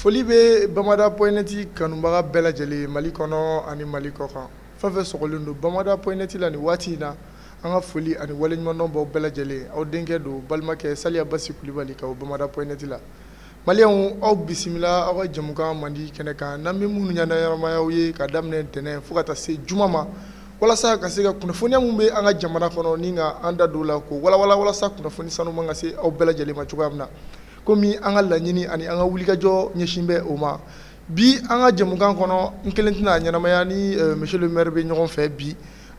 Foli be bamada.net kanubaga bɛɛ lajɛlen Mali kɔnɔ ani Mali kɔkan fɛn fɛn sɔgɔlen don bamada.net la ni waati in na an ka foli ani waleɲumandɔn baw bɛɛ lajɛlen aw denkɛ don balimakɛ Saliya Basi Kulibali ka bamada.net la Maliyɛnw aw bisimila aw ka jamukan mandi kɛnɛ kan n'an bɛ minnu ɲanayamayaw ye ka daminɛ ntɛnɛn fo ka taa se juma ma walasa ka se ka kunnafoniya mun bɛ an ka jamana kɔnɔ ni ka an da don la ko walawala walasa kunnafoni sanuman ka se aw bɛɛ lajɛlen ma cogoya min na komi an ka laɲini ani an ka wulikajɔ ɲɛsin bɛ o ma bi an ka jamukan kɔnɔ n kelen tɛna ɲɛnamaya ni monsieur le maire bɛ ɲɔgɔn fɛ bi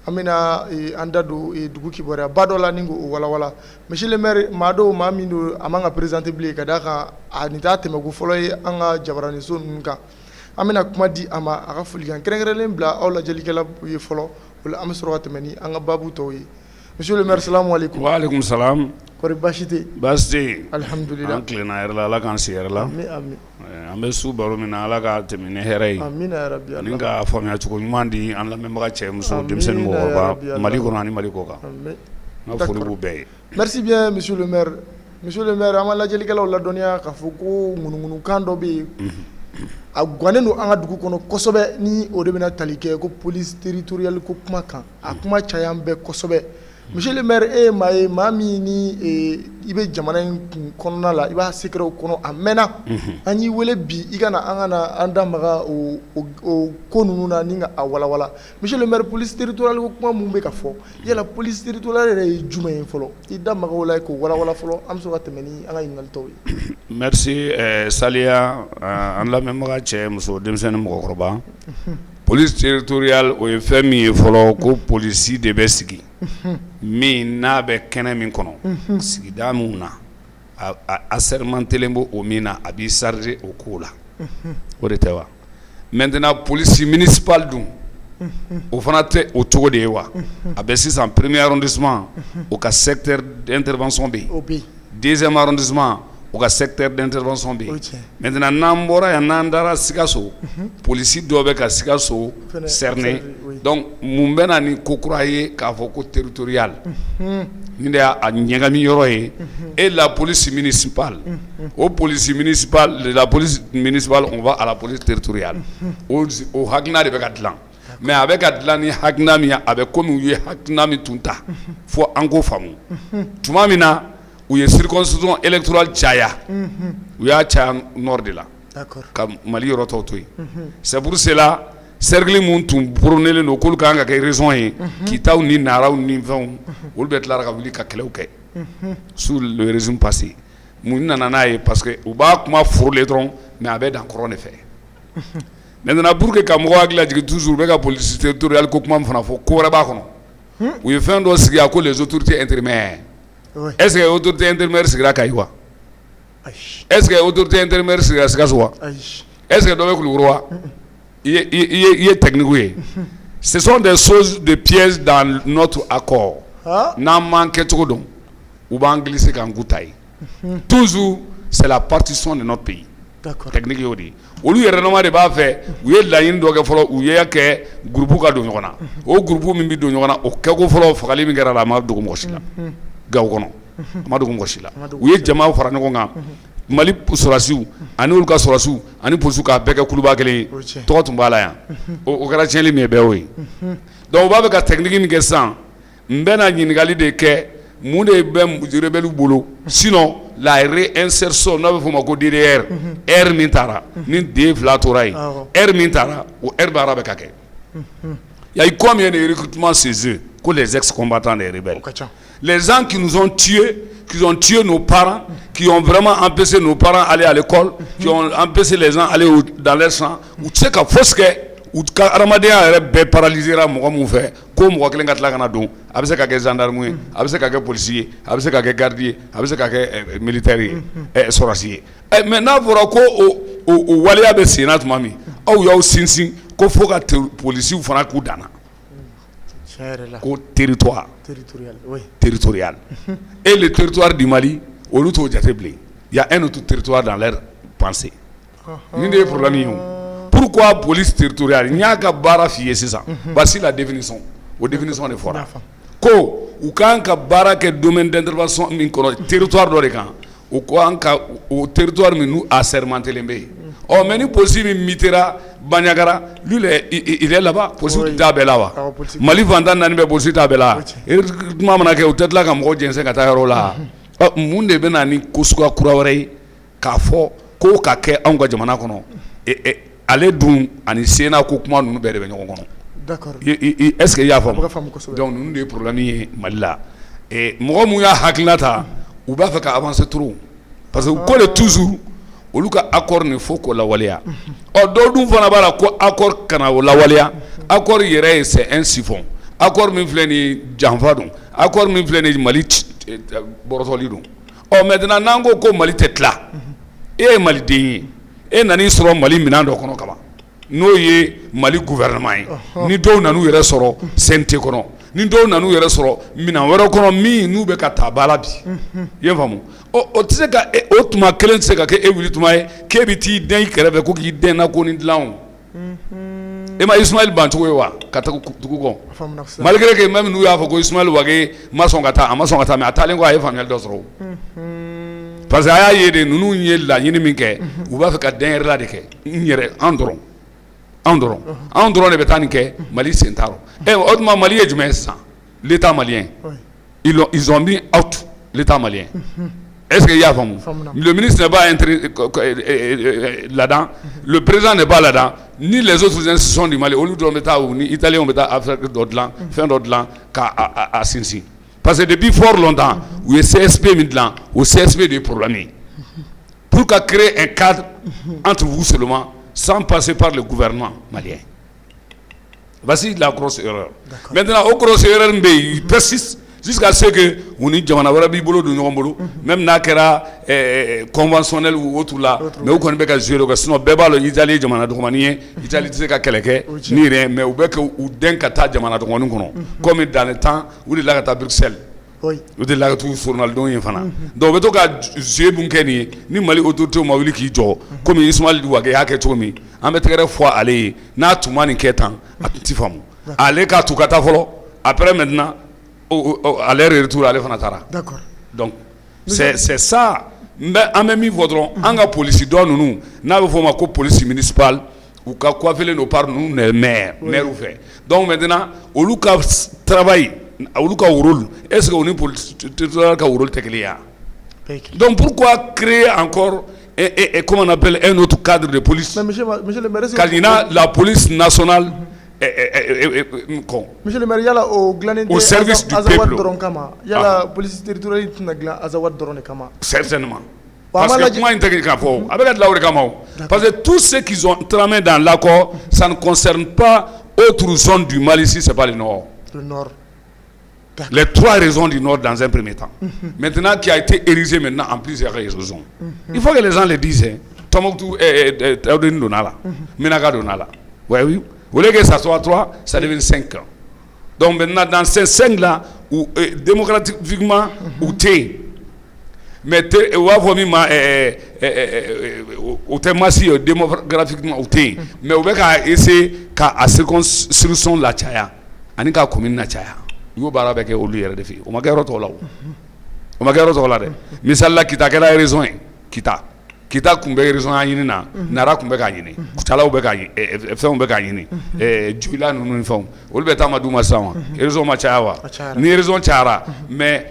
an bɛna an da don dugu kibaruya ba dɔ la ni k'o walawala monsieur le maire maa dɔw maa min don a man ka présenter bilen ka d'a kan a nin t'a tɛmɛko fɔlɔ ye an ka jabaraniso ninnu kan an bɛna kuma di a ma a ka folikan kɛrɛnkɛrɛnlen bila aw lajɛlikɛla ye fɔlɔ o la an bɛ sɔrɔ ka tɛmɛ ni an ka baabu tɔw ye monsieur le maire salamu alaikum. Wa alaikum salam. Kɔri baasi tɛ yen. Baasi tɛ yen. Alhamdulillah. An tilenna yɛrɛ la Ala k'an si yɛrɛ la. Amin amin. An bɛ su baro min na Ala ka tɛmɛ ni hɛrɛ ye. Amina ya rabbi. Ani ka faamuya cogo ɲuman di an lamɛnbaga cɛ muso denmisɛnnin mɔgɔkɔrɔba Mali kɔnɔ ani Mali kɔ kan. Amin. N ka foli b'u bɛɛ ye. Merci bien monsieur le maire. Monsieur le maire an ka lajɛlikɛlaw ladɔnniya k'a fɔ ko ŋunuŋunukan dɔ bɛ yen a gannen don an ka dugu kɔnɔ kosɛbɛ ni o de bɛna tali kɛ ko police territoriale ko kuma kan a kuma caya an bɛɛ kosɛbɛ. Monsieur le maire e ye maa ye maa min ni i bɛ jamana in kun kɔnɔna la i b'a secret kɔnɔ a mɛnna an y'i wele bi i kana an kana an da maga o ko ninnu na ni ka a walawala monsieur le maire police territoriale ko kuma mun bɛ ka fɔ yala police territoriale yɛrɛ ye jumɛn ye fɔlɔ i da maga o la k'o walawala fɔlɔ an bɛ sɔrɔ ka tɛmɛ ni an ka ɲininkali tɔw ye. Merci Saliya an lamɛnbaga cɛ muso denmisɛnnin mɔgɔkɔrɔba police territoriale o ye fɛn min ye fɔlɔ ko polisi de bɛ sigi min n'a bɛ kɛnɛ min kɔnɔ sigida min na a sermentelen bɔ o min na a b'i charger o ko la o de tɛ wa maintenant police municipale dun o fana tɛ o cogo de ye wa a bɛ sisan premier arrondissement o ka secteur d'intervention bɛ yen deuxième arrondissement o ka secteur d'intervention bɛ yen maintenant n'an bɔra yan n'an dara Sikaso polisi dɔ bɛ ka Sikaso cerner donc mun bɛ na ni ko kura ye k'a fɔ ko territorial ni de y'a ɲagami yɔrɔ ye et la police municipale o police municipale de la police municipale on va à la police territoriale o hakilina de bɛ ka dilan mais a bɛ ka dilan ni hakilina min ye a bɛ komi u ye hakilina min tun ta fo an k'o faamu tuma min na u ye circonscription électorale caya u y'a caya nord de la ka Mali yɔrɔ tɔw to yen c'est pour cela cercle mun tun prônelen don k'olu kan ka kɛ région ye Kitaw ni Naraw ni fɛnw olu bɛ tila ka wuli ka kɛlɛw kɛ sous le régime passé mun nana n'a ye parce que u b'a kuma forolen dɔrɔn mais a bɛ dan kɔrɔn de fɛ maintenant pour que ka mɔgɔw hakili lajigin toujours u bɛ ka police territoriale ko kuma min fana fɔ ko wɛrɛ b'a kɔnɔ u ye fɛn dɔ sigi a ko les autorités intérimaires est-ce que autorité intérimaire sigira Kayi wa est-ce que autorité intérimaire sigira Sikaso wa est-ce que dɔ bɛ Kulukoro wa i ye technique ye ce sont des choses de pièges dans notre accord n'an m'an kɛcogo dɔn u b'an glisser k'an k'u ta ye toujours c'est la partition de notre pays technique y'o de ye olu yɛrɛnama de b'a fɛ u ye laɲini dɔ kɛ fɔlɔ u ye kɛ groupe ka don ɲɔgɔn na o groupe min bɛ don ɲɔgɔn na o kɛko fɔlɔ fagali min kɛra la a ma dogo mɔgɔ si la Gawo kɔnɔ a ma dogo mɔgɔ si la u ye jamaw fara ɲɔgɔn kan Mali sɔrɔdasiw ani olu ka sɔrɔdasiw ani polisiw k'a bɛɛ kɛ kuluba kelen ye tɔgɔ tun b'a la yan o kɛra tiɲɛli min ye bɛɛ y'o ye donc u b'a fɛ ka technique min kɛ sisan n bɛna ɲininkali de kɛ mun de bɛ rebelle bolo sinon la réinsertion n'a bɛ fɔ ma ko DDR heure min taara ni den fila tora yen heure min taara o heure baara bɛ ka kɛ. Il y a eu combien de recrutements chez eux que les ex-combattants des rebelles? Les gens qui nous ont tués, qui ont tué nos parents, qui ont vraiment empêché nos parents d'aller à l'école, qui ont empêché les gens d'aller dans les champs, ou tu sais qu'à force que ou ka adamadenya yɛrɛ bɛɛ paralysera mɔgɔ mun fɛ ko mɔgɔ kelen ka tila kana don a bɛ se ka kɛ gendarme ye a bɛ se ka kɛ policier ye a bɛ se ka kɛ garde ye a bɛ se ka kɛ militaire ye sɔrɔsi ye mais n'a fɔra ko o waleya bɛ sen na tuma min aw y'aw sinsin ko fo ka policiers fana k'u danna ko territoire territorial et le territoire du Mali olu t'o jate bilen il y a un autre territoire dans leur pensée ni de ye problème ye. Pourquoi police territoriale? Il n'y a qu'à bara fier c'est ça. Voici la définition. Au définition de fora. Ko ou quand ka bara que domaine d'intervention min kono territoire do de kan. Ou quand ka au territoire min nous assermenté lembe. Oh mais ni possible mitera Banyagara lui il est là-bas possible tabela wa. Mali vandan nan be possible tabela. Et mama na ke o tête là ka mo jense ka ta yoro la. Mun de be na ni kusuka kurawere ka fo ko ka ke an ga jamana kono. Ale dun ani sena ko kuma nunu bɛɛ de bɛ ɲɔgɔn kɔnɔ. D'accord. Est-ce que i y'a faamu? Donc nunu de ye problème ye Mali la. Mɔgɔ mun y'a hakilina ta u b'a fɛ ka avancer trop parce que ko de toujours olu ka accord nin fo k'o lawaleya. Dɔw dun fana b'a la ko accord kana o lawaleya accord yɛrɛ ye c'est un siphon accord min filɛ ni janfa don accord min filɛ ni Mali bɔrɔtɔli don. Maintenant n'an ko Mali tɛ tila e ye Maliden ye. E nani sɔrɔ Mali minan dɔ kɔnɔ kama n'o ye Mali gouvernement ye ni dɔw nan'u yɛrɛ sɔrɔ CNT kɔnɔ ni dɔw nan'u yɛrɛ sɔrɔ minan wɛrɛ kɔnɔ min n'u bɛ ka taa ba la bi i ye faamu o tɛ se ka o tuma kelen tɛ se ka kɛ e wuli tuma ye k'e bɛ t'i den i kɛrɛfɛ ko k'i den nako ni dilan o e ma Ismaël Bancogo ye wa ka tugu kɔ malgré que même n'u y'a fɔ ko Ismaël Wage ma sɔn ka taa a ma sɔn ka taa mais a taalen kɔ a ye faamuyali dɔ sɔrɔ o. Parce que a y'a ye de ninnu ye laɲini min kɛ u b'a fɛ ka den yɛrɛ la de kɛ n yɛrɛ an dɔrɔn de bɛ taa nin kɛ Mali sen t'a rɔ o tuma Mali ye jumɛn ye sisan l'état malien ils ont mis out l'état malien est-ce que i y'a faamu le ministre n'est pas là-dedans le président n'est pas là-dedans ni les autres institutions du Mali olu dɔrɔn bɛ taa ni Italiens bɛ taa affaire dɔ dilan fɛn dɔ dilan k'a sinsin. Parce que depuis fort longtemps, où est CSP maintenant, au CSP des problèmes. Pour créer un cadre entre vous seulement, sans passer par le gouvernement malien. Voici la grosse erreur. Maintenant, au grosse erreur, il persiste jusqu'à ce que on y même n'a qu'à conventionnel ou autre là, mais au qu'on peut jouer sinon bébé l'Italie jamana dogmanie, Italie c'est qu'à quelqu'un ni rien, mais au bec ou d'un kata jamana dogmanu kono, comme dans le temps où il a à Bruxelles. Oui. Ou de la tout journal don yefana. Donc beto ka jouer bunkeni ni Mali autorité ma wuli ki jo comme Ismaël Wage ha ke chomi, an betere fois aller na tuma ni ketan ati famu. Aller ka tukata folo, après maintenant aller-retour aller fanatara. D'accord. Donc c'est ça. Mais en même temps, on a police dans nous, n'a pas de police municipale ou quoi coiffer nos par nous maire ou fait. Donc maintenant, au lieu de travailler, au lieu de rôle, est-ce qu'on est police un rôle technique? Donc pourquoi créer encore comment on appelle un autre cadre de police? Kalina, la police nationale. Monsieur le maire, il y a au service du peuple. Il y a la police territoriale qui certainement. Parce que comment parce que tout ce qu'ils ont tramé dans l'accord, ça ne concerne pas autre zone du Mali ici, c'est pas le nord. Le nord. Les trois raisons du nord dans un premier temps. Maintenant, qui a été érigé maintenant en plusieurs raisons. Il faut que les gens le disent. Tomoktu Donala, Menaga Donala. Oui. Vous voulez que ça soit 3, ça devient 5 ans. Donc maintenant, dans ces 5-là, où démocratiquement, où t'es, mais démographiquement, où t'es, mais on va essayer qu'à circonscription la chaya, ani ka commune la chaya. Yo bara beke au lieu de filles. On m'a gardé tout là-haut. On m'a gardé tout là-haut. Mais celle-là qui t'a quelle raison, qui t'a. Kita kumbe raison ayini na nara kumbe ka yini kutala ube ka fɛnw bɛ ka yini juila ninnu ni fɛnw olu bɛ taa ma d'u ma sisan wa raison ma caya wa ni raison cayara mais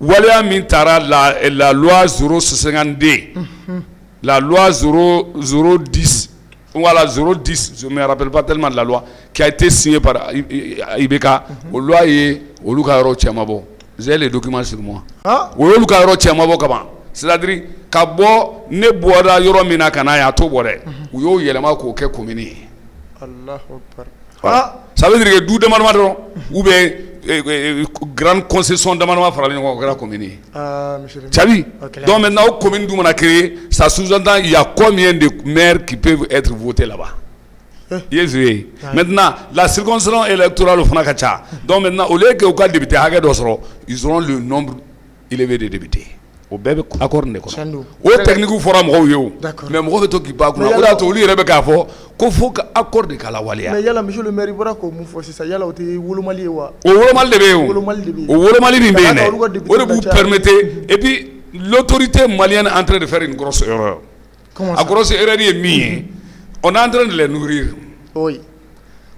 waleya min taara la loi 062 la loi 010 voilà 010 je me rappelle pas tellement de la loi qui a été signée par Ibeka o loi ye olu ka yɔrɔ cɛma bɔ j'ai les documents sur moi o y'olu ka yɔrɔ cɛma bɔ kaban c'est-à-dire ka bɔ ne bɔra yɔrɔ min na ka na y'a to bɔ dɛ u y'o yɛlɛma k'o kɛ commune ye Allahu Akbar. ça veut dire que du département dɔrɔn ou bien grande concession d'amendement faralen ɲɔgɔn kan o kɛra commune ye Tchabi donc maintenant o commune dun mana créer ça sous-entend il y a combien de maires qui peuvent être votés là-bas yes maintenant la circonscription électorale fana ka ca donc maintenant au lieu que u ka député hakɛ dɔ sɔrɔ ils auront le nombre élevé de députés o bɛɛ bɛ accord de kɔnɔ o technique fɔra mɔgɔw ye o mais mɔgɔ bɛ to k'i ba kunna o de y'a to olu yɛrɛ bɛ k'a fɔ ko fo ka accord de k'a la waleya mais yala monsieur le maire i bɔra k'o mun fɔ sisan yala o tɛ wolomali ye wa o wolomali de bɛ yen o wolomali min bɛ yen dɛ o de b'u permettre et puis l'autorité malienne est en train de faire une grosse erreur a grosse erreur ye min ye on est en train de les nourrir oui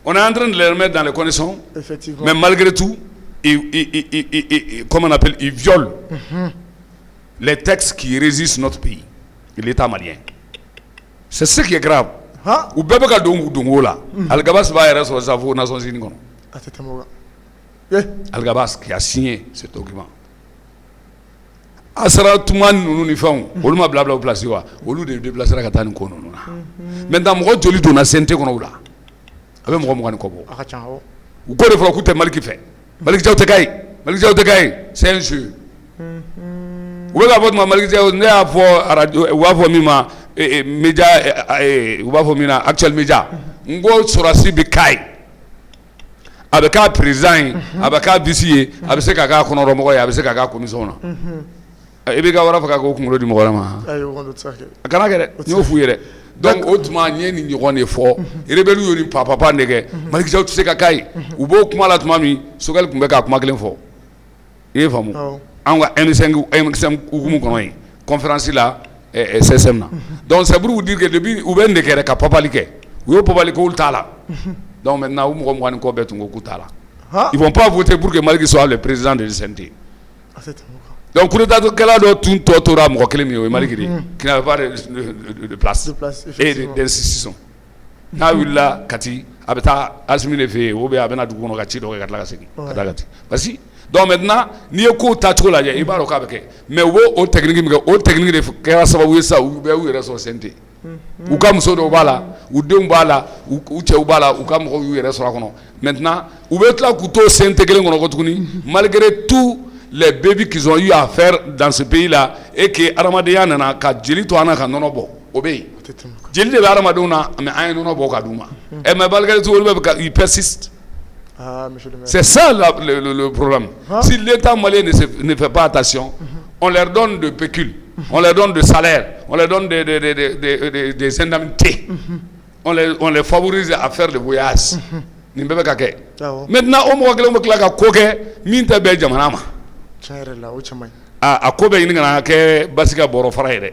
on est en train de les remettre dans les conditions effectivement mais malgré tout comment on appelle ils violent les textes qui régissent notre pays et l'État malien. C'est ce qui est grave. Ou bébé ka dongo la. Al-Gabas va y rester aux Nations Unies. Al-Gabas qui a signé ce document. Asara tuman nous ni font. Olu ma blabla place wa. Olu de déplacer ka tan ko non. Maintenant mo joli dona sente ko la. Abe mo mo ko bo. Aka chan o. Ou ko de fro ku te Malik fait. Malik jaw te kay. C'est un jeu. U bɛ ka fɔ tuma Malik Diaw ne y'a fɔ radio u b'a fɔ min ma média u b'a fɔ min na actuel média n ko sɔrɔsi bɛ k'a ye a bɛ k'a président ye a bɛ k'a vice ye a bɛ se ka k'a kɔnɔrɔmɔgɔ ye a bɛ se ka k'a commission na i bɛ ka wara fɛ ka k'o kunkolo di mɔgɔ wɛrɛ ma a kana kɛ dɛ n y'o f'u ye dɛ donc o tuma n ye nin ɲɔgɔn de fɔ rebelle y'o ni papa de kɛ Malik Diaw tɛ se ka k'a ye u b'o kuma la tuma min Sogɛli tun bɛ k'a kuma kelen fɔ i ye faamu. An ka M5 hukumu kɔnɔ yen conférence la CSM na donc c'est pour vous dire que depuis u bɛ nin de kɛ ka papali kɛ u y'o papali k'olu t'a la donc maintenant u mɔgɔ 20 kɔ bɛɛ tun ko k'u t'a la ils vont pas voter pour que Malik soit le président de l'UCNT donc coup d'état kɛla dɔ tun tɔ tora mɔgɔ kelen min ye o ye Malik de qui n'avait pas de place et d'institution n'a wulila Kati a bɛ taa Asimi de fɛ yen ou bien a bɛ na dugu kɔnɔ ka ci dɔ kɛ ka tila ka segin ka taa Kati parce que donc maintenant n'i ye kow tacogo lajɛ i b'a dɔn k'a bɛ kɛ mais u b'o o technique min kɛ o technique de kɛra sababu ye sa u bɛ u yɛrɛ sɔrɔ CNT u ka muso dɔw b'a la u denw b'a la u cɛw b'a la u ka mɔgɔw y'u yɛrɛ sɔrɔ a kɔnɔ maintenant u bɛ tila k'u to CNT kelen kɔnɔ ko tuguni malgré tous les bébés qu'ils ont eu à faire dans ce pays là et que adamadenya nana ka jeli to an na ka nɔnɔ bɔ o bɛ yen jeli de bɛ adamadenw na mais an ye nɔnɔ bɔ ka d'u ma mais malgré tout olu bɛ ils persistent. C'est ça le problème. Si l'État malien ne fait pas attention, on leur donne de pécule, on leur donne de salaire, on leur donne des indemnités, on les favorise à faire des voyages. Maintenant, on voit que l'on a coquet, minte bel jamanama. A kobe yin ngana ke basika boro faraire.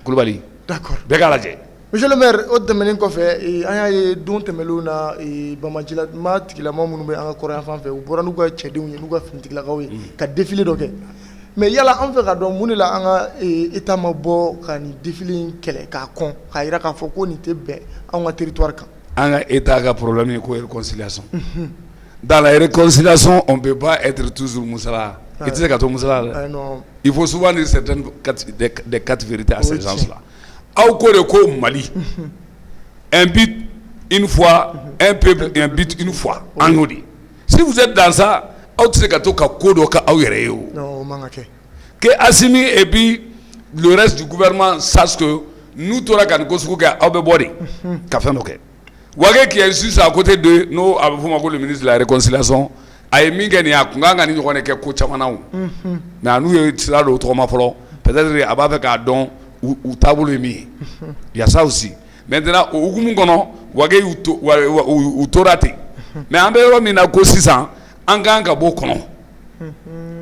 Kulubali. D'accord. Begalaje. Monsieur le maire, o tɛmɛnen kɔfɛ an y'a ye don tɛmɛnlenw na Bamajila ma tigilama minnu bɛ an ka kɔrɔyan fan fɛ u bɔra n'u ka cɛdenw ye n'u ka finitigilakaw ye ka défilé dɔ kɛ mais yala an fɛ ka dɔn mun de la an ka état ma bɔ ka nin défilé in kɛlɛ k'a kɔn k'a jira k'a fɔ ko nin tɛ bɛn an ka territoire kan. An ka état ka problème ye ko réconciliation. Dans la réconciliation, on ne peut pas être toujours Moussala. Et tu sais quand on Moussala, il faut souvent dire certaines des quatre vérités à ces gens-là. Au cours de Mali, un but une fois, un peuple et un but une fois. Si vous êtes dans ça, que Assimi et puis le reste du gouvernement sache que nous tous Wage qui est juste à côté de nous, le ministre de la Réconciliation, a émis qu'il y a mais nous, il y a autrement, peut-être qu'il y a un don ou tableau émis. Il y a ça aussi. Maintenant, au Goumungono, Wage ou Torati. Mais en dehors de la 600, en gang à Bokono.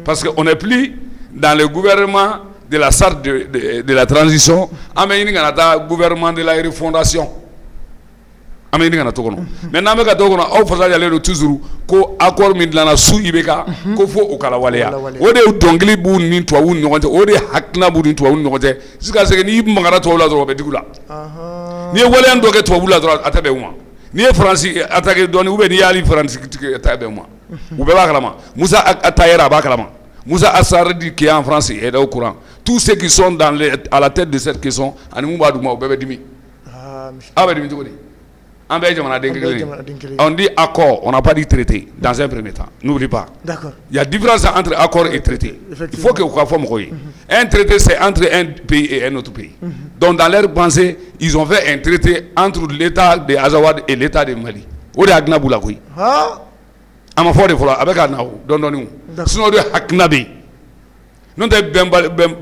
Parce qu'on n'est plus dans le gouvernement de la charte de la transition, en même temps, gouvernement de la refondation. an bɛ ɲini kana to kɔnɔ mais n'an bɛ ka to kɔnɔ aw fasajalen don toujours ko accord min dilanna su IBK ko fo o kala waleya o de dɔnkili b'u ni tubabuw ni ɲɔgɔn cɛ o de hakilina b'u ni tubabuw ni ɲɔgɔn cɛ jusqu'à ce que n'i magara tubabuw la dɔrɔn o bɛ digi u la n'i ye waleya dɔ kɛ tubabuw la dɔrɔn a tɛ bɛn u ma n'i ye Faransi attaqué dɔɔni ou bien n'i y'ali Faransi tigɛ a tɛ bɛn u ma u bɛɛ b'a kalama Moussa Taher a b'a kalama Moussa Assardi qui est en France est au courant tous ceux qui sont à la tête de cette question ani mun b'a duguma o bɛɛ bɛ dimi a bɛ dimi cogo di an bɛɛ ye jamanaden kelen on dit accord on n'a pas dit traité dans un premier temps n'oublie pas d'accord il y a différence entre accord et traité il faut que u ka fɔ mɔgɔw ye un traité c'est entre un pays et un autre pays donc dans leur pensée ils ont fait un traité entre l'état de Azawad et l'état de Mali o de hakilina b'u la koyi a ma fɔ de fɔlɔ a bɛ ka na o dɔɔni sinon o de hakilina bɛ yen n'o tɛ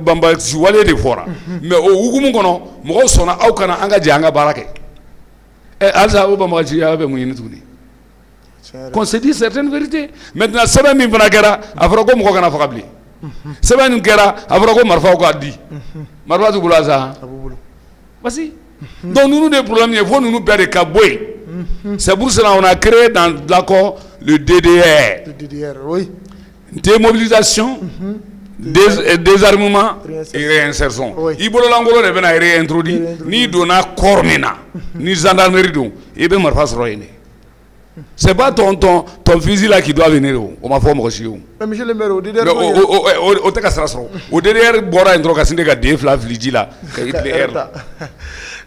bɛnbalici wale de fɔra mais o hukumu kɔnɔ mɔgɔw sɔnna aw kana an ka jɛ an ka baara kɛ halisa o banbaganciya bɛ mun ɲini tuguni qu'on se dit certaines vérités maintenant sɛbɛn min fana kɛra a fɔra ko mɔgɔ kana faga bilen sɛbɛn min kɛra a fɔra ko marifaw k'a di marifa t'u bolo sa basi donc ninnu de problème ye fo ninnu bɛɛ de ka bɔ yen c'est pour cela on a créé dans l'accord le DDR oui démobilisation désarmement et réinsertion i bololankolo de bɛna réintroduit n'i donna corps min na ni gendarmerie don i bɛ marifa sɔrɔ yen de c'est pas ton fusil là qui doit venir o ma fɔ mɔgɔ si ye o mais monsieur le maire o DDR o tɛ ka sira sɔrɔ o DDR bɔra yen dɔrɔn ka sin de ka den fila fili ji la ka Hitler la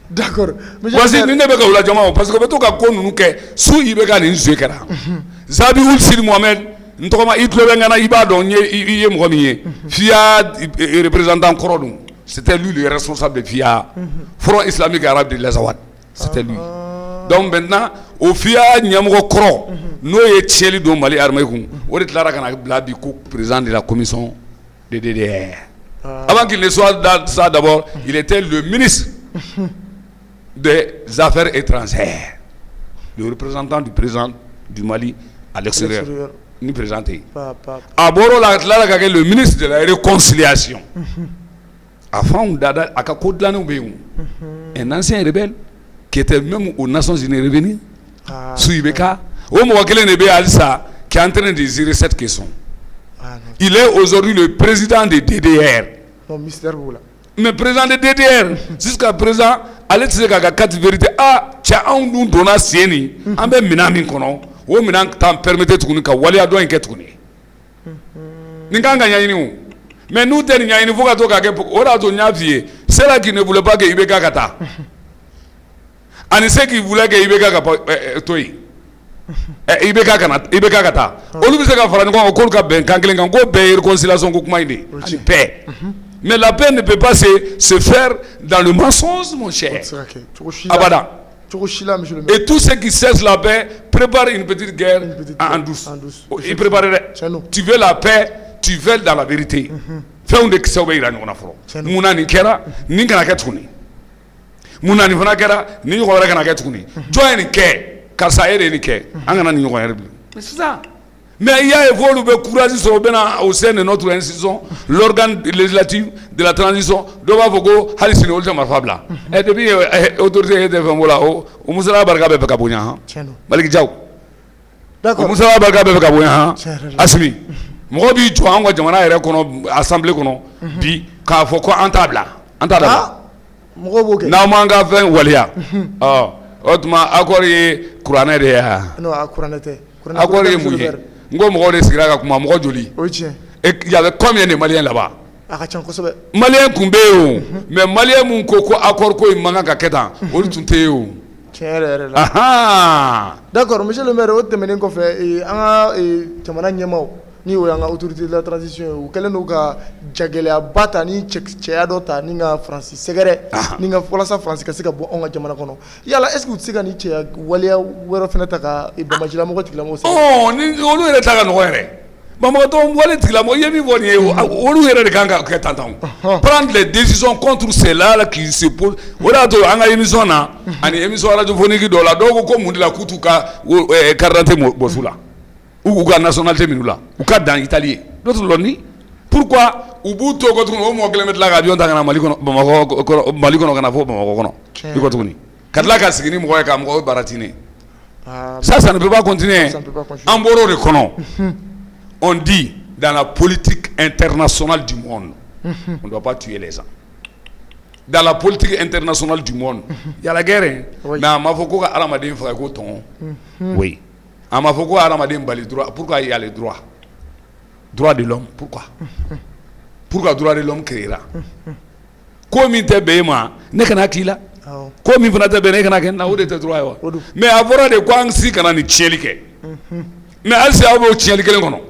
d'accord parce que ni ne bɛ ka wula jama parce que o bɛ to ka ko ninnu kɛ su IBK nin joué kɛra Zabi Ould Sidi Mohamed n tɔgɔma i tulo bɛ n kana i b'a dɔn i ye mɔgɔ min ye FIA représentant kɔrɔ don c'était lui le responsable de FIA Front Islamique Arabe de l'Azawad c'était lui donc maintenant o FIA ɲɛmɔgɔ kɔrɔ n'o ye tiɲɛli don Mali armée kun o de tilara ka na bila bi ko président de la commission de DDR avant qu'il ne soit ça d'abord il était le ministre des Affaires étrangères le représentant du président du Mali à l'extérieur ni présenté a bɔr'o la tilara ka kɛ le ministre de la réconciliation a fanw dada a ka ko dilannenw bɛ yen un ancien rebelle qui était même aux Nations Unies revenu sous IBK o mɔgɔ kelen de bɛ yen halisa qui est en train de gérer cette question il est aujourd'hui le président de DDR mais président de DDR jusqu'à présent ale tɛ se k'a ka carte vérité cɛ anw dun donna sen nin an bɛ minɛn min kɔnɔ o minɛn t'an permettre tuguni ka waleya dɔ in kɛ tuguni nin kan ka ɲɛɲini o mais n'u tɛ nin ɲɛɲini fo ka to k'a kɛ o de y'a to n y'a f'i ye ceux-là qui ne voulaient pas que IBK ka taa ani ceux qui voulaient que IBK ka to yen IBK ka taa olu bɛ se ka fara ɲɔgɔn kan k'olu ka bɛn kan kelen kan k'o bɛɛ ye réconciliation ko kuma in de ani paix mais la paix ne peut pas se faire dans le mensonge mon cher abada. Et tous ceux qui cessent la paix préparent une petite guerre en douce. Ils prépareraient. Tu veux la paix, tu veux dans la vérité. Fais un de qui s'obéit à nous on a fait. Mouna ni kera, ni kana ketuni. Mouna ni fana kera, ni yoko kana ketuni. Join ni ke, karsa ere ni ke. Angana ni yoko erbi. Mais c'est ça. Mais il y a évolué le courage sur au sein de notre institution, l'organe législatif de la transition, doit avoir Halisine Olja Marfabla. Et depuis autorité de Famola, au Moussala Bargabe Kabuya, Malik Jau. D'accord. Moussala Bargabe Kabuya, Asmi. Mobi Juan, Jamana, Assemblée Kono, Bi, Kafoko Antabla. Antabla. Naumanga Fen Walia. Otma Akori Kuranere. Non, Akuranete. Akori Mouye. Ngo mɔgɔw de sigira ka kuma mɔgɔ joli et il y avait combien de Maliens là-bas Maliens kun bɛ yen o mais Maliens mun ko accord ko in man kan ka kɛ tan olu tun tɛ yen o tiɲɛ yɛrɛ la d'accord monsieur le maire o tɛmɛnen kɔfɛ an ka jamana ɲɛmaaw ni o y'an ka autorité de la transition ye u kɛlen don ka jagɛlɛyaba ta ni cɛya dɔ ta ni ka Faransi sɛgɛrɛ ni ka walasa Faransi ka se ka bɔ anw ka jamana kɔnɔ yala est ce que u tɛ se ka ni cɛya waleya wɛrɛ fana ta ka Bamajilamɔgɔ tigilamɔgɔ sɛgɛrɛ ni olu yɛrɛ ta ka nɔgɔ yɛrɛ Bamakɔ wale tigilamɔgɔ i ye min fɔ nin ye olu yɛrɛ de kan ka kɛ tan tan prendre les décisions contre ceux-là qui se posent o de y'a to an ka émission na ani émission radiophonique dɔw la dɔw ko mun de la k'u t'u ka carte d'identité bɔ su la ou ka nationalité minnu la u ka dan Italie ye d'autres l'ont dit pourquoi u b'u to kɔ tuguni o mɔgɔ kelen bɛ tila ka avion ta ka na Mali kɔnɔ Bamakɔ Mali kɔnɔ ka na fɔ Bamakɔ kɔnɔ i kɔ tuguni Kadla ka sigini mɔgɔ ye ka mɔgɔ baratiner. Ça ne peut pas continuer. En boro de kono. On dit dans la politique internationale du monde, on ne doit pas tuer les gens. Dans la politique internationale du monde, il y a la guerre. Mais à Mafoko, Aramadim Fago ton. Oui. À Mafoko, Aramadim Bali droit. Pourquoi il y a les droits? Droit de l'homme. Pourquoi? Pourquoi droit de l'homme créera? Comme il te béma, n'est qu'un akila. Comme il faut te béner qu'un akila, ou de te droit. Mais avoir de quoi si qu'on a ni tchelike. Mais elle s'est avouée tchelike le kono.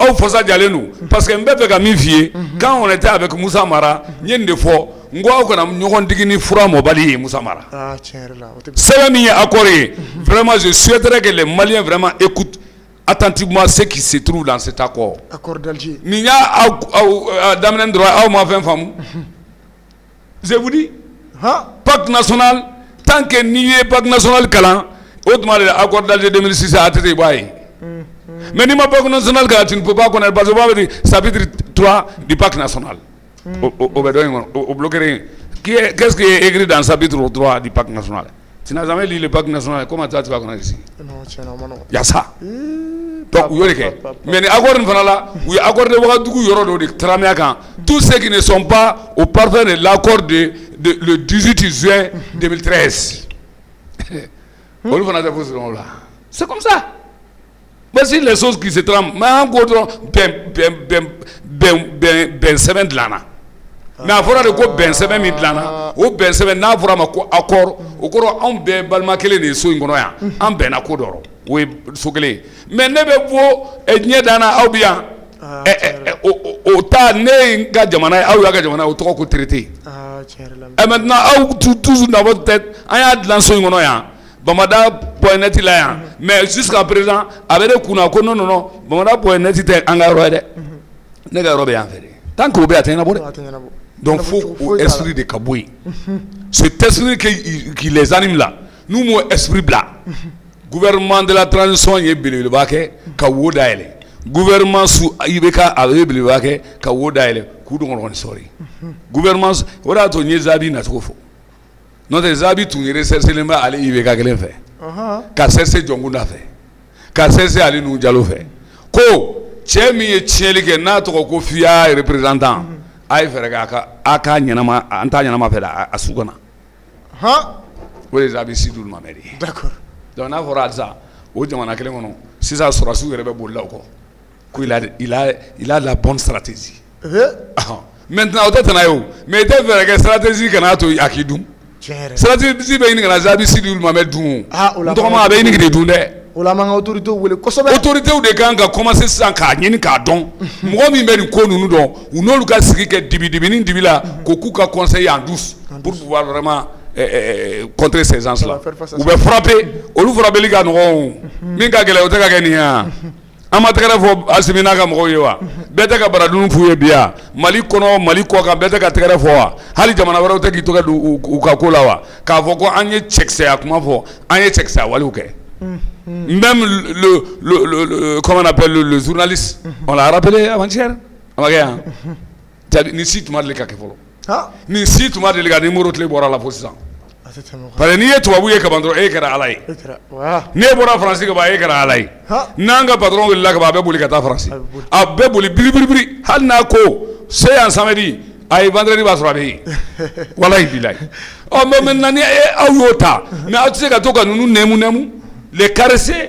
Au Fossa Dialenu. Parce que Mbebe Gamifié, quand on était avec Moussa Mara, il y a une fois. Vraiment, je souhaiterais que les Maliens vraiment écoutent attentivement ce qui se trouve dans cet accord. Accord d'Alger. Je vous dis, pacte national, tant que n'y est pacte national calan, autrement l'accord d'Alger 2006 a été débaillé. Mais ni ma pacte national calan, tu ne peux pas connaître parce que chapitre 3 du pacte national. Au bloqué. Qu'est-ce qui est écrit dans le chapitre 3 du pacte national? Tu n'as jamais lu le pacte national, comment tu vas connaître ici? Il y a ça. Donc, mais les accords tous ceux qui ne sont pas au parfum de l'accord de le 18 juin 2013. C'est comme ça. Voici les choses qui se trament. Ben semaine de l'année. Mais à force de quoi ben semaine de l'année, ou ben semaine n'a pas accord, au cours on ben balmakele de sous ingonoya, on ben accord d'or, oui soukele. Mais ne be vo et n'y dana ou bien au ta ne ga jamana ou ga jamana au trop que traité. Et maintenant tout dans votre tête, on y a de l'enso ingonoya. Bamada point là, mais jusqu'à présent avec des kuna ko non Bamada point net était engaroide. Ne ga robe en fait. Tant que vous êtes atteint donc faut esprit de Kaboui. Cet esprit qui les anime là, nous mon esprit blanc. Gouvernement de la transition est le baquet, Kawodaile. Gouvernement sous Ibeka avait le baquet, Kawodaile. Koudon sorry. Gouvernement, voilà ton Zabi n'a trop faux. Notre Zabi tout est certainement aller Ibeka qu'elle fait. Car c'est Djonguna fait. Car c'est Ali nous Diallo fait. Ko Chemi et Tchelike Nato Kofia représentant. Aïe Fergaka, Aka Yanama, Antanama Feda, Asugana. Où les habits tout le monde. D'accord. Donc, on a vu ça. Au Djamana Kelemono, si ça sera sous le Rebbe il a la bonne stratégie. Maintenant, au Tanayo, mais il y a une stratégie qui a Akidou. Stratégie qui a Zabi Sidul Mamed Doum. On a une idée de autorité ou des gangs a commencé sans qu'il don. Moi, je me dis nous don. Ou non, le cas c'est que Dibini Dibila, Kokuka conseille en douce pour pouvoir vraiment contrer ces gens-là. Ou bien frapper, ou nous frapper les gars, non. Minga Gela, ou Taka Genia. Amateur for Asiminaga Moyoa. Betaka Baradun Fouye Bia. Mali Kono, Mali Koka, Betaka Terrafoa. Hali Jamanavaro take to Ukakolawa. Kavoko Anye Chexe Akumafo. Anye Chexe Waluke. Même comment on appelle le journaliste, on l'a rappelé avant-hier. Ni si tu m'as dit que ni si tu m'as dit que numéro de l'ébora la position. Parce que ni tu as vu que bandro ekera alay. Ni ébora français que ba ekera alay. Nanga patron de la que ba bebuli kata français. A bebuli biri hal na ko c'est un samedi. Ay vendredi va se raber. Wallahi bilay. Oh mais maintenant ni ayota. Mais tu sais que toi nous nemu les caresser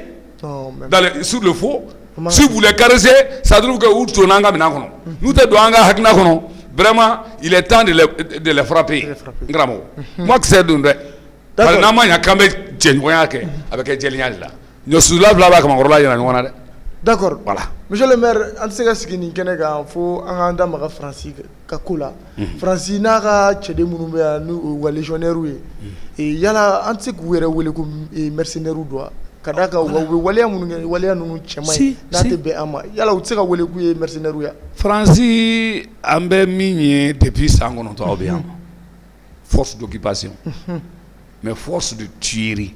sur le faux. Si vous les caressez, ça trouve que vous tournez nous te doit vraiment, il est temps de les frapper. Moi, c'est d'un vrai. D'accord. Voilà. Monsieur le maire, en ce cas, il faut un Francis Kakula. Francis n'a pas de nous légionnaire. Et il y a un petit coup de mercenaire ou doigt. Kadaka wale nunu chemai nate be ama yala utseka wale ku mercenaire ya Francis ambe minye depuis sangono to bien force d'occupation mais force de tuerie.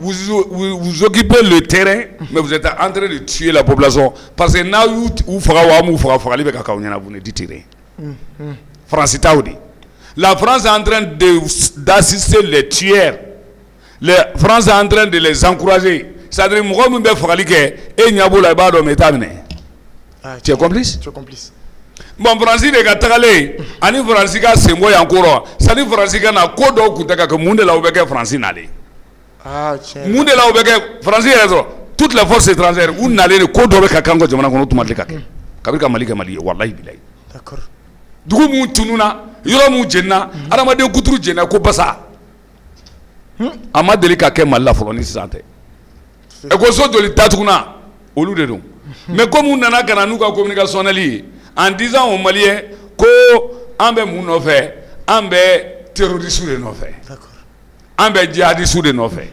Vous occupez le terrain mais vous êtes en train de tuer la population parce que na vous fera wa mu fera libe ka kawnya na vous ne dit terrain. Francis Taoudi La France est en train d'assister les tueurs. La France est en train de les encourager. C'est-à-dire, moi, je suis fagali ke e nyabo la ba do metamine. Tu es complice? Tu es complice. Bon, Francis de Gatagale, ani Francis ka sembo yankoro. Sani Francis ka na ko do kutaka ke munde la obeke Francis nale. Ah, tiens. Munde la obeke Francis rezo. Toutes les forces étrangères ou nale ko do be ka kango jamana kono tumadle ka ke. Kabir ka malika mali wallahi billahi. D'accord. Dugu mu tununa, yoro mu jenna, adamade kuturu jenna ko basa. Ama deli ka ke malla folo ni sante. E ko so joli tatuna olu de don. Mais comme on nana kana nou ka communication nali en disant aux Maliens ko ambe mu no fe, ambe terroriste de no fe. D'accord. Ambe jihadiste de no fe.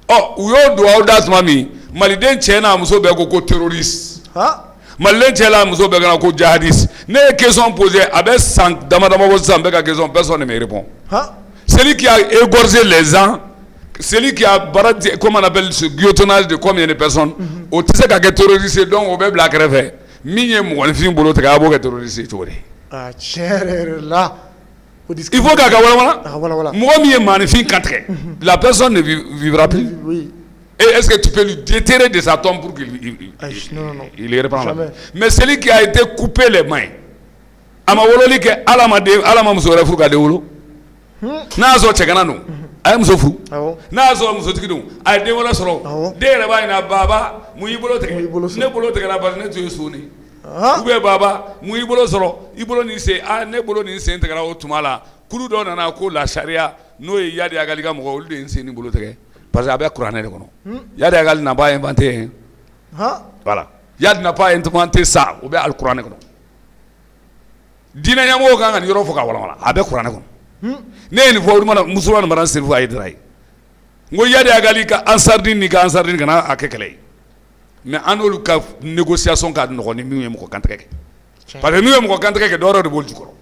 Oh, uyo do audas mami, maliden chena muso be ko terroriste. Ah. Maliden chela muso be ko jihadiste. Ne question posée avec 100 damadama bo sambe ka question personne ne me répond. Ah. Celui qui a égorgé les gens, celui qui a baraté, comment on appelle ce guillotonnage de combien de personnes, au tisse qu'a terroriste, donc au même black rêve, migné mon film boulot qu'a beau terroriste, tu vois. Ah, tiens, là. Il faut qu'à voilà. Ah, voilà. Moi, mi est magnifique quatre. La personne ne vivra plus. Oui. Et est-ce que tu peux lui déterrer de sa tombe pour qu'il non. il les reprend là? Jamais. Mais celui qui a été coupé les mains, Amawolo que Alama Moussora Fouka de Olo. Nazo Cheganano, I am so fou. Nazo Moussotino, I devola soro. There by Baba, Muibolo, Nebolo Tegabane to Suni. Ube Baba, Muibolo soro, Iboloni say, I Neboloni Saint Grau Tumala, Kurudon and Ako La Sharia, no Yadi Agaligam hold in Saint Bolote, Pazabe Kuranegono. Yadagal Naba Invante. Voilà. Yad Napa Invante Sa, Ube Al Kuranegono. Dina Yamoga and Eurofoka, Abe Kuranegono. Ne ni fo musulman maran sirfu ay dray ngo yade agali ka ansardin kana akekele mais anolu ka négociation ka no ni mi ko kantreke parce que mi ko kantreke doro de bolju ko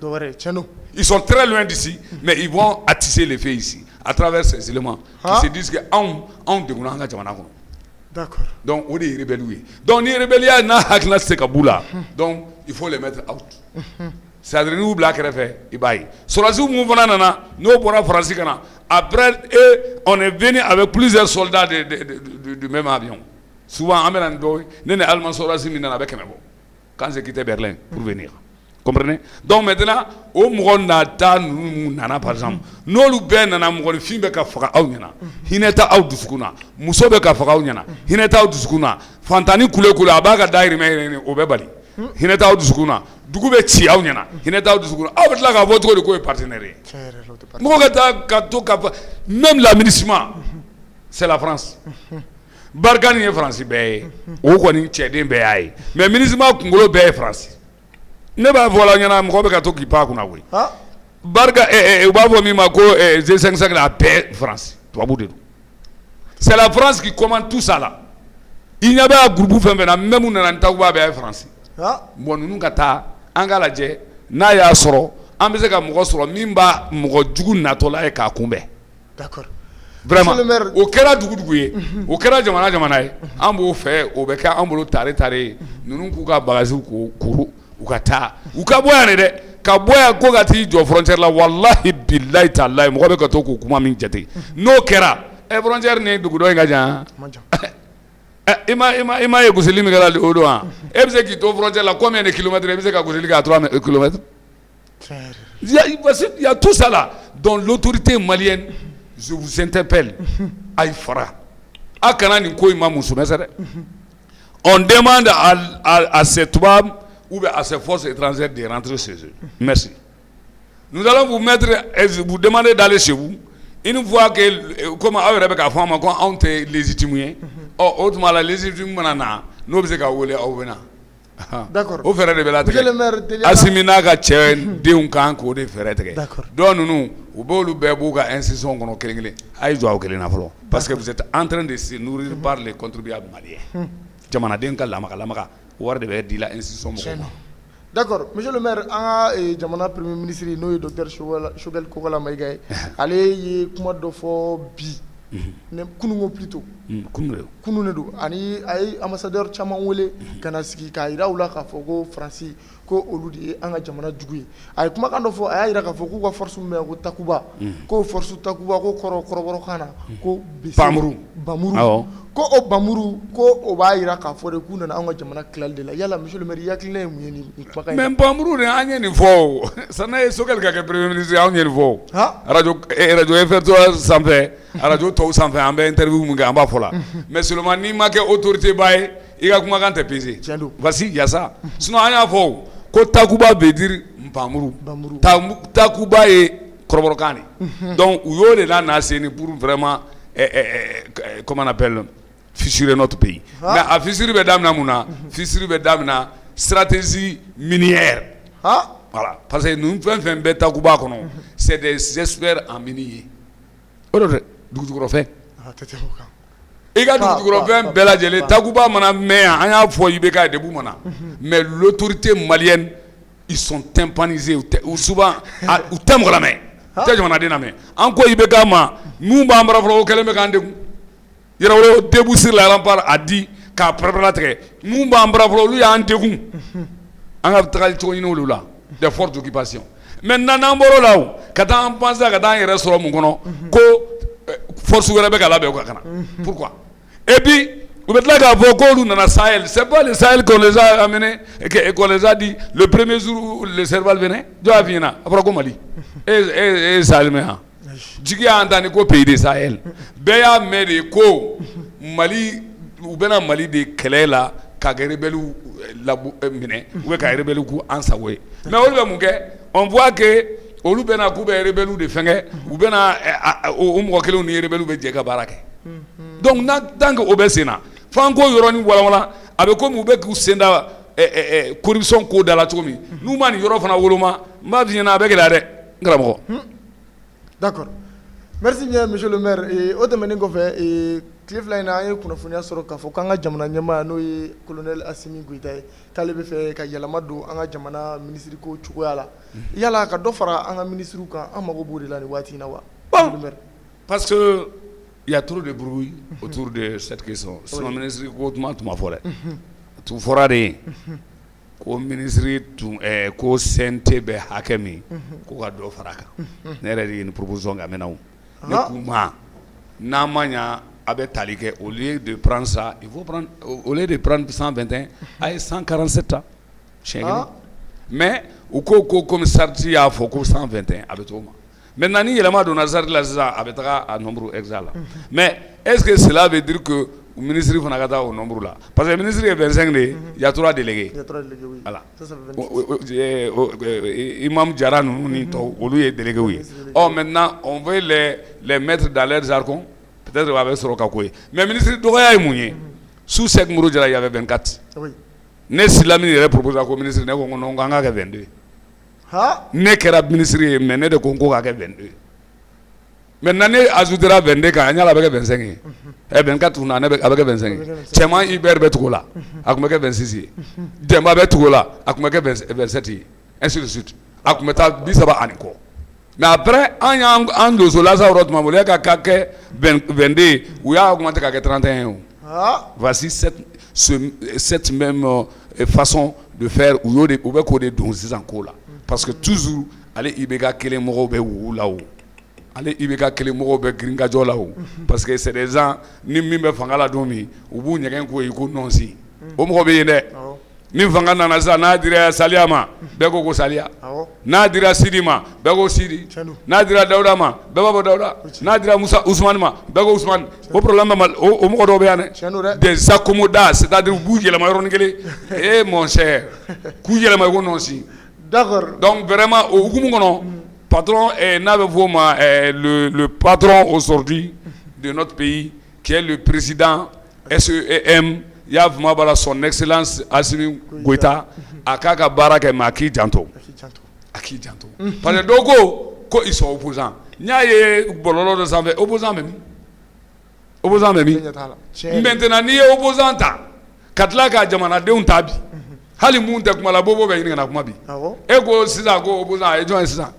ils sont très loin d'ici mais ils vont attiser les faits ici à travers ces éléments qui se disent que on de nga jamana ko. D'accord. Donc on est rebelle. Donc ni rebelle na hakna se kabula. Donc il faut les mettre out. C'est-à-dire nous black refait ibaï. Sur la zone mouvement nana, nous pour la France kana. Après on est venu avec plusieurs soldats du même avion. Souvent en doy, nene allemand sur la zone nana avec mebo. Quand j'ai quitté Berlin pour venir. Comprenez? Donc maintenant au mouron ta nana par exemple. Nous lu ben nana mouron film be ka faka aw nyana. Hineta aw duskuna. Muso be ka faka aw nyana. Hineta aw duskuna. Fantani kule abaga dairi me obebali. Hineta aw duskuna. Dugu be ci aw nyana hineta aw dusukuna aw betla ka vote ko de ko est partenaire mo ka to ka même l'administration c'est la France bargani est France be o ko ni chéden be ay mais ministre kungolo be France ne ba vola nyana mo be ka to ki pa kuna we barga ba vo mi ma ko G55 la paix France to abude c'est la France qui commande tout ça là il n'y a pas un groupe fait même on n'a pas be France bon nous kata angala je na ya soro an bɛ se ka mɔgɔ sɔrɔ min b'a mɔgɔ jugu natɔla ye k'a kunbɛn. D'accord. Vraiment o kɛra dugu ye o kɛra jamana ye an b'o fɛ o bɛ kɛ an bolo tare ninnu k'u ka bagages kuru u ka taa u ka bɔ yan dɛ ka bɔ yan ko ka t'i jɔ frontière la wallahi billahi talahi mɔgɔ bɛ ka to k'o kuma min jate n'o kɛra frontière ni dugu dɔ in ka jan. Ima ye gosili min kɛra o don wa e bɛ se k'i to frontière la combien de kilomètres e bɛ se ka gosili kɛ à 3 kilomètres. Il y a tout ça là. Donc l'autorité malienne, je vous interpelle, Aïfara, on demande à ces Toubabs ou à ces forces étrangères de rentrer chez eux. Merci. Nous allons vous demander d'aller chez vous. Une fois que, comme avec la femme, on est légitime, autrement la légitimité, nous avons d'accord. O fɛrɛ de bɛ latigɛ. Asimina ka cɛ denw kan k'o de fɛrɛ tigɛ. D'accord. Dɔw ninnu u b'olu bɛɛ b'u ka institution kɔnɔ kelen-kelen. A ye jɔ aw kelen na fɔlɔ. Parce que vous êtes en train de se nourrir par les contribuables maliens. Jamanaden ka lamaga wari de bɛ di la institution mɔgɔw ma. D'accord. Monsieur le maire, an ka jamana premier ministre n'o ye docteur Choguel Kokola Maïga ye. Ale ye kuma dɔ fɔ bi. Kunungo plutôt kunu ne do ani ay ambassadeur caman wele kana sigi ka ira ula ka fɔ ko France ko olu de ye an ka jamana jugu ye a ye kumakan dɔ fɔ a y'a yira k'a fɔ k'u ka force min bɛ yan ko takuba ko force takuba ko kɔrɔbɔrɔkan na ko bamuru ko o bamuru ko o b'a yira k'a fɔ de k'u nana an ka jamana tilali de la yala monsieur le maire yakilina ye mun ye nin kumakan in mais bamuru de an ye nin fɔ san'a ye Sokɛli ka kɛ premier ministre an ye nin fɔ radio FR3 sanfɛ radio tɔw sanfɛ an bɛ interview mun kɛ an b'a fɔ la mais seulement n'i ma kɛ autorité ba ye i ka kumakan tɛ peser voici il y a ça sinon an y'a fɔ ko takuba veut dire bamuru takuba ye kɔrɔbɔrɔkan de donc u y'o de n'a senni pour vraiment comment on appelle fissurer notre pays mais a fissure bɛ daminɛ mun na fissure bɛ daminɛ stratégie minière voilà parce que ninnu fɛn fɛn bɛ takuba kɔnɔ c'est des experts en mine ye o de tɛ dugujukɔrɔfɛn i ka dugujukɔrɔfɛn bɛɛ lajɛlen takuba mana mɛn yan an y'a fɔ IBK ye depuis mana mais l'autorité malienne ils sont tympanisés ou souvent u tɛ mɔgɔ lamɛn u tɛ jamanaden lamɛn an ko IBK ma mun b'an bara fɔlɔ o kɛlen bɛ k'an degun Yɛrɛwolo debout sur la rempart a dit k'a pɛrɛpɛrɛ tigɛ mun b'an bara fɔlɔ olu y'an degun an ka tagali cogo ɲini olu la des forces d'occupation maintenant n'an bɔr'o la o ka taa an penser ka taa an yɛrɛ sɔrɔ mun kɔnɔ ko force wɛrɛ bɛ ka labɛn o ka kana pourquoi et puis u bɛ tila k'a fɔ k'olu nana Sahel c'est pas le Sahel qu'on les a amenés qu'on les a dit le premier jour où le Serval venait jɔn y'a f'i ɲɛna a fɔra ko Mali e Sahel mɛn yan jigi y'an ta ni ko pays de Sahel bɛɛ y'a mɛn de ko Mali u bɛna Mali de kɛlɛ la ka kɛ rebelles minɛ ou bien ka rebelles k'u an sago ye mais olu bɛ mun kɛ on voit que olu bɛna k'u bɛ rebelles de fɛngɛ u bɛna o mɔgɔ kelenw ni rebelles bɛ jɛ ka baara kɛ donc tant que o bɛ sen na f'an k'o yɔrɔnin walawala a bɛ komi u bɛ k'u sen da corruption ko da la cogo min n'u ma nin yɔrɔ fana woloma n b'a f'i ɲɛna a bɛ gɛlɛya dɛ n karamɔgɔ. D'accord. Merci bien monsieur le maire o tɛmɛnen kɔfɛ tile fila in na an ye kunnafoniya sɔrɔ k'a fɔ k'an ka jamana ɲɛmaa n'o ye colonel Asimi Goyita ye k'ale bɛ fɛ ka yɛlɛma don an ka jamana minisiri ko cogoya la yala ka dɔ fara an ka minisiriw kan an mago b'o de la nin waati in na wa. Bon parce que il y a trop de bruit autour de cette question sinon minisiri ko tuma tuma fɔ dɛ tu fɔra de ko minisiri ko CNT bɛ hakɛ min ko ka dɔ fara a kan ne yɛrɛ de ye nin proposition kɛ a mɛnna o ne k'u ma n'an ma ɲa a bɛ tali kɛ au lieu de prendre ça il faut prendre au lieu de prendre 121 a ye 147 ta siɲɛ kelen mais u ko comme sarti y'a fɔ ko 121 a bɛ t'o ma maintenant ni yɛlɛma donna sarti la sisan a bɛ taga a nombre exact la mais est-ce que cela veut dire que ministre fana ka taa o nombre la parce que ministre est 25 de il y a 3 délégués voilà imam Jara ninnu ni tɔw olu ye délégués ye maintenant on veut les mettre dans leurs jargons peut-être a bɛ sɔrɔ ka ko ye mais ministre dɔgɔya ye mun ye sous Sékou Umaru Jara il y avait 24 ne Silamini yɛrɛ proposé ko ministre ne ko non k'an ka kɛ 22 ne kɛra ministre ye mais ne de ko k'a kɛ 22 maintenant ne ajoutera 22 kan an yala a bɛ kɛ 25 ye 24 na a bɛ kɛ 25 ye cɛman Ibɛri bɛ tugu la a tun bɛ kɛ 26 ye Demba bɛ tugu la a tun bɛ kɛ 27 ye ainsi de suite a tun bɛ taa 30 ani kɔ mais après an donsola sa yɔrɔ tuma bolo ka kɛ 22 ye u y'a augmenter ka kɛ 31 ye o voici cette même façon de faire u bɛ k'o de don sisan ko la parce que toujours ale IBK kelen mɔgɔw bɛ wugu la o ale IBK kelen mɔgɔw bɛ girinkajɔ la o parce que c'est des gens ni min bɛ fanga la don min u b'u ɲɛgɛn k'o ye ko nɔnsi o mɔgɔ bɛ yen dɛ ni fanga nana sisan n'a dira Saliya ma bɛɛ ko Saliya n'a dira Sidi ma bɛɛ ko Sidi n'a dira Dawuda ma bɛɛ b'a fɔ Dawuda n'a dira Usmani ma bɛɛ ko Usmani o problème o mɔgɔ dɔw bɛ yan dɛ des accommodas c'est-à-dire u b'u yɛlɛma yɔrɔnin kelen mon cher k'u yɛlɛma ko nɔnsi donc vraiment au hukumu kɔnɔ patron n'a bɛ fɔ o ma le patron aujourd'hui de notre pays qui est le président SEM y'a fama b'a la son excellence Asimi Goyita a k'a ka baara kɛ mais a k'i janto parce que dɔw ko ils sont opposants n y'a ye bɔlɔlɔ dɔ sanfɛ opposant bɛ min maintenant n'i ye opposant ta ka tila ka jamanadenw ta bi hali mun tɛ kuma la bobo bɛ ɲini ka na kuma bi e ko sisan ko opposant a ye jɔn ye sisan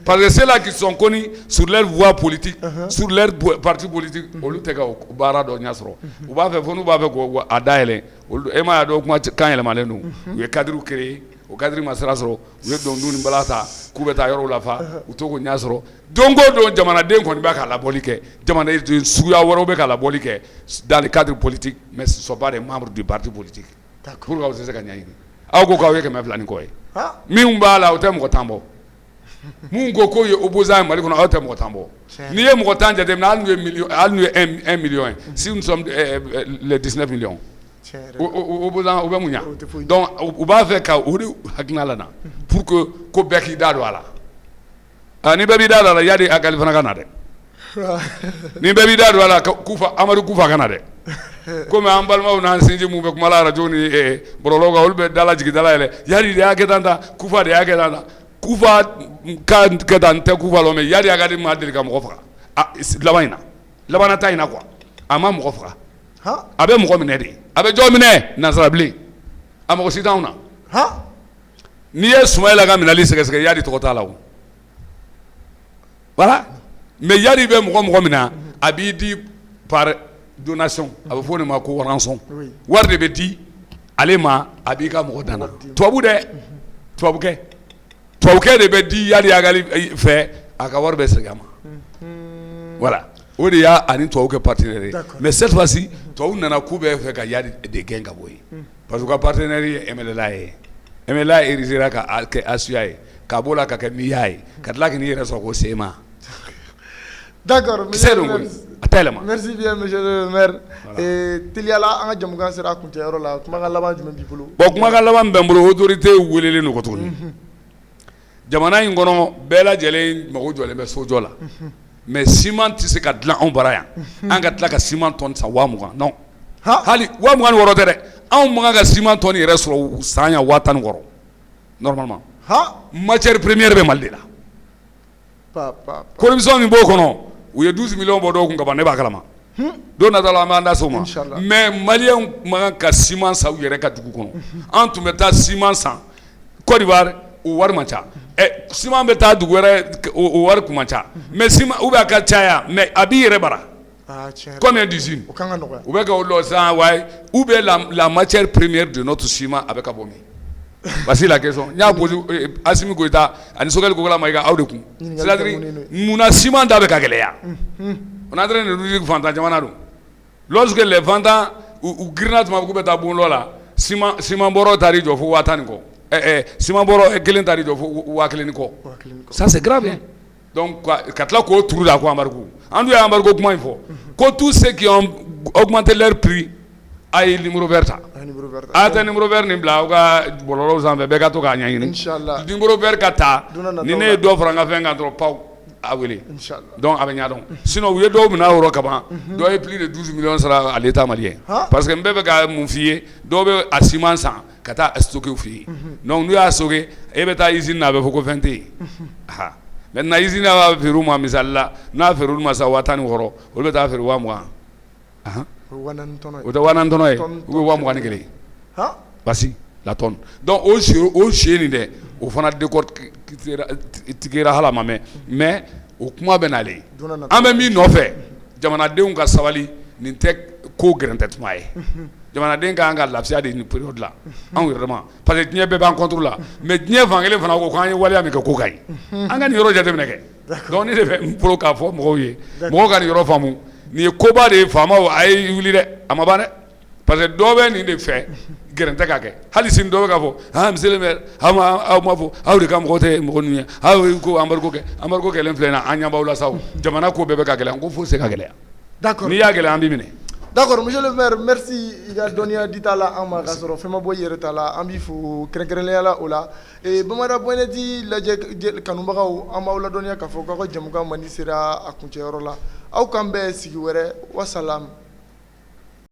parce que ceux-là qui sont connus sur leur voie politique sur leur parti politique olu tɛ ka baara dɔ ɲɛ sɔrɔ u b'a fɛ fo n'u b'a fɛ k'o a dayɛlɛ olu e ma y'a dɔn kuma kan yɛlɛmalen don u ye cadre créé o cadre ma sira sɔrɔ u ye dɔnkiliw ni bala ta k'u bɛ taa yɔrɔw la fa u to k'o ɲɛ sɔrɔ don o don jamanaden kɔni bɛ ka labɔli kɛ jamanaden suguya wɛrɛw bɛ ka labɔli kɛ dans le cadre politique mais ce sont pas des membres du parti politique pour que aw tɛ se ka ɲɛɲini aw ko k'aw ye 200 ni kɔ ye min b'a la o tɛ mɔgɔ 10 bɔ mun ko k'o ye opposant ye Mali kɔnɔ aw tɛ mɔgɔ 10 bɔ n'i ye mɔgɔ 10 jateminɛ hali n'u ye 1 million ye si nous sommes les 19 millions opposant u bɛ mun ɲa donc u b'a fɛ ka o de hakilina la na pour que ko bɛɛ k'i da don a la ni bɛɛ b'i da don a la yadi Agali fana ka na dɛ ni bɛɛ b'i da don a la Amadu Kufa ka na dɛ komi an balimaw n'an sinji mun bɛ kuma la radio ni bɔlɔlɔw kan olu bɛ dala jigin dala yɛlɛ yadi de y'a kɛ tan ta Kufa de y'a kɛ tan ta Kufa ka kɛ tan tɛ Kufa la mais yadi Agali ma deli ka mɔgɔ faga laban in na labanata in na quoi a ma mɔgɔ faga a bɛ mɔgɔ minɛ de a bɛ jɔn minɛ nansara bilen a mɔgɔ si t'anw na n'i ye Sumayila ka minɛli sɛgɛsɛgɛ yadi tɔgɔ t'a la o voilà mais yadi bɛ mɔgɔ minɛ a b'i di par donation a bɛ fɔ o de ma ko rançon wari de bɛ di ale ma a b'i ka mɔgɔ danna tubabu dɛ tubabukɛ de bɛ di yadi Agali fɛ a ka wari bɛ segin a ma voilà o de y'a ani tubabukɛ partenaire ye mais cette fois-ci tubabu nana k'u bɛ fɛ ka yadi de gɛn ka bɔ yen parce que u ka partenaire ye MLLA ye MLLA érigera ka kɛ ASUA ye k'a b'o la ka kɛ MIA ye ka tila k'i yɛrɛ sɔrɔ ko CEMA. D'accord, merci bien monsieur le maire. Teliyala an ka jamukan sera a kuncɛyɔrɔ la kumakan laban jumɛn b'i bolo? Bon kumakan laban bɛ n bolo autorité welelen don kɔ tuguni jamana in kɔnɔ bɛɛ lajɛlen mago jɔlen bɛ sojɔ la mais ciment tɛ se ka dilan anw bara yan an ka tila ka ciment tonne san 20,000 non hali 26 tɛ dɛ anw man kan ka ciment tonne yɛrɛ sɔrɔ san ya 16 normalement matière première bɛ Mali de la commission min b'o kɔnɔ u ye 12 millions bɔ dɔw kun ka ban ne b'a kalama don nata la an b'an da s'o ma mais maliyɛnw man kan ka ciment san u yɛrɛ ka dugu kɔnɔ an tun bɛ taa ciment san Côte d'Ivoire o wari man ca ciment bɛ taa dugu wɛrɛ o wari kun man ca mais ciment ou bien a ka caya mais a b'i yɛrɛ bara combien d'usines u bɛ ka o lɔ san wayi ou bien la matière première de notre ciment a bɛ ka bɔ min voici la question n y'a posé Asimi Goïta ani Sogɛli Kokala Mayiga aw de kun c'est-à-dire munna ciment da bɛ ka gɛlɛya on est en train de nous dire que fantan jamana don lorsque les fantans u girinna tuma k'u bɛ taa bonlɔ la ciment bɔrɔ taar'i jɔ fo 10,000 ni kɔ ciment bɔrɔ 1 taar'i jɔ fo 10,000 ni kɔ ça c'est grave hein donc ka tila k'o turu da ko embargo an dun ye embargo kuma in fɔ ko tous ceux qui ont augmenté leur prix a ye numéro vert ta a tɛ numéro vert nin bila aw ka bɔlɔlɔw sanfɛ bɛɛ ka to k'a ɲɛɲini numéro vert ka ta ni ne ye dɔ fara n ka fɛn kan dɔrɔn paw a wele donc a bɛ ɲa dɔn sinon u ye dɔw minɛ o yɔrɔ kaban dɔw ye plus de 12 millions sara à l'état malien parce que n bɛɛ bɛ ka mun f'i ye dɔw bɛ a ciment san ka taa stocké f'i ye donc n'u y'a stocké e bɛ taa usine na a bɛ fɔ ko fɛn tɛ yen maintenant usine b'a feere u ma misali la n'a feere olu ma sa 16,000 olu bɛ taa feere 20,000 o tɛ 40 tɔnɔ ye ou bien 21 basi la tonne donc o sie nin dɛ o fana décortiquera hala ma mɛn mais o kuma bɛ nalen an bɛ min nɔfɛ jamanadenw ka sabali nin tɛ ko gɛrɛntɛ tuma ye jamanaden ka kan ka lafiya de nin période la anw yɛrɛ ma parce que diɲɛ bɛɛ b'an contre la mais diɲɛ fan kelen fana ko k'an ye waleya min kɛ ko ka ɲi an ka nin yɔrɔ jateminɛ kɛ donc ne de bɛ n bolo k'a fɔ mɔgɔw ye mɔgɔw ka nin yɔrɔ faamu nin ye koba de ye faamaw a ye wuli dɛ a ma ban dɛ parce que dɔw bɛ nin de fɛ gɛrɛntɛ ka kɛ hali sini dɔw bɛ k'a fɔ monsieur le maire aw ma fɔ aw de ka mɔgɔ tɛ mɔgɔ ninnu ye aw ko embargo kɛlen filɛ na an ɲɛ b'aw la sa jamana ko bɛɛ bɛ ka gɛlɛya ko fo se ka gɛlɛya n'i y'a gɛlɛya an b'i minɛ. D'accord, monsieur le maire, merci. Il y a donné dit à la Ama Kasoro, Fema Boyer Tala, Ambifo, Krenkrela Ola, et Bamada Boineti, la Kanumao, Amaola Donia Kafoko, Jamuka Manisera, Akuncherola, Aukambe, Siguere, Wassalam.